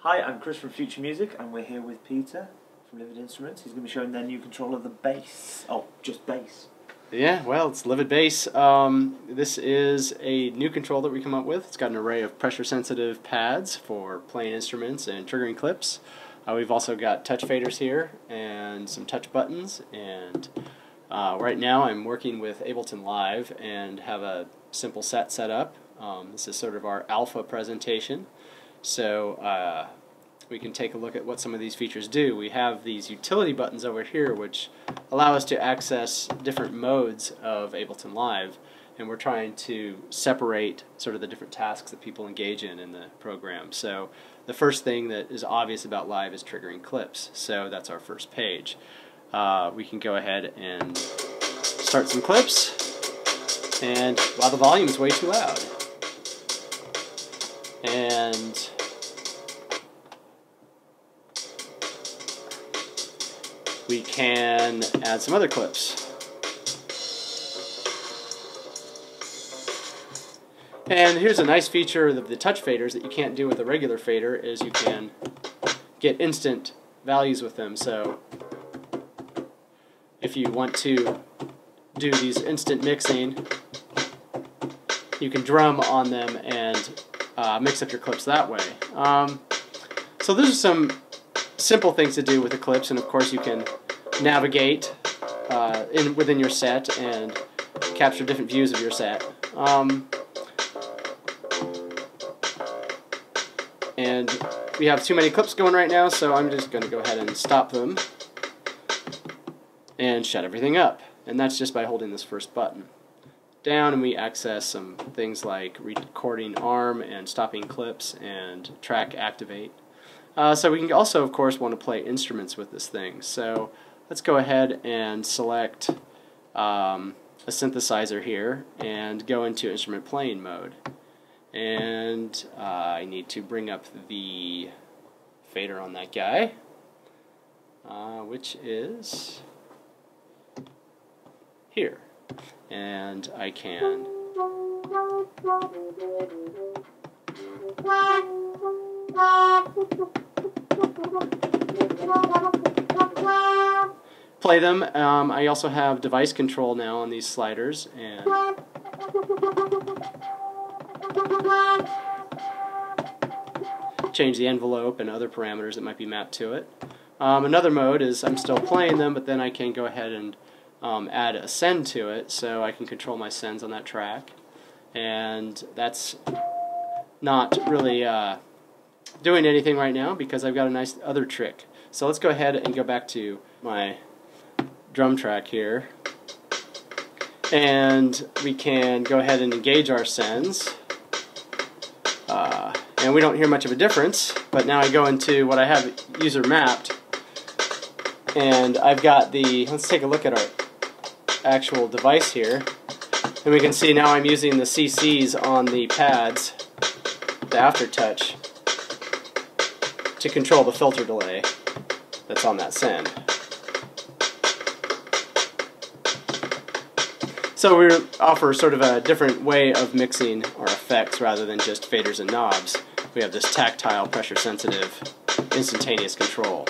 Hi, I'm Chris from Future Music, and we're here with Peter from Livid Instruments. He's going to be showing their new controller, the bass. Oh, just bass. Yeah, well, it's Livid Bass. This is a new control that we come up with. It's got an array of pressure-sensitive pads for playing instruments and triggering clips. We've also got touch faders here and some touch buttons. And right now I'm working with Ableton Live and have a simple set up. This is sort of our alpha presentation. So we can take a look at what some of these features do. We have these utility buttons over here which allow us to access different modes of Ableton Live, and we're trying to separate sort of the different tasks that people engage in the program. So the first thing that is obvious about Live is triggering clips, so that's our first page. We can go ahead and start some clips, and wow, the volume is way too loud. And we can add some other clips. And here's a nice feature of the touch faders that you can't do with a regular fader, is you can get instant values with them. So if you want to do these instant mixing, you can drum on them and mix up your clips that way. So those are some simple things to do with the clips, and of course you can navigate within your set and capture different views of your set. And we have too many clips going right now, so I'm just going to go ahead and stop them and shut everything up. And that's just by holding this first button down, and we access some things like recording arm and stopping clips and track activate. So we can also, of course, want to play instruments with this thing. So let's go ahead and select a synthesizer here and go into instrument playing mode. And I need to bring up the fader on that guy, which is here. And I can play them. I also have device control now on these sliders, and change the envelope and other parameters that might be mapped to it. Another mode is I'm still playing them, but then I can go ahead and add a send to it, so I can control my sends on that track. And that's not really doing anything right now because I've got a nice other trick. So let's go ahead and go back to my drum track here, and we can go ahead and engage our sends. And we don't hear much of a difference, but now I go into what I have user mapped, and I've got the, let's take a look at our actual device here, and we can see now I'm using the CCs on the pads, the aftertouch, to control the filter delay that's on that send. So we offer sort of a different way of mixing our effects rather than just faders and knobs. We have this tactile, pressure-sensitive, instantaneous control.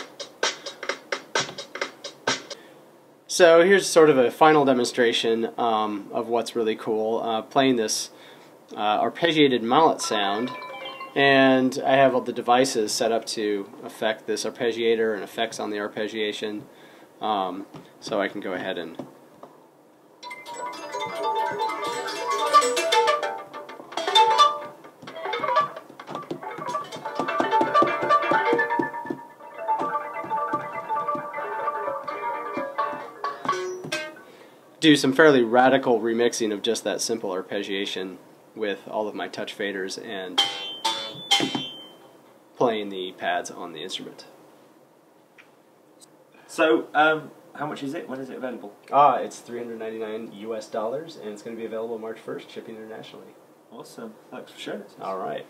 So here's sort of a final demonstration of what's really cool. Playing this arpeggiated mallet sound, and I have all the devices set up to affect this arpeggiator and effects on the arpeggiation. So I can go ahead and do some fairly radical remixing of just that simple arpeggiation with all of my touch faders and playing the pads on the instrument. So, how much is it? When is it available? It's $399 US, and it's going to be available March 1st, shipping internationally. Awesome. Thanks for sharing it. All right.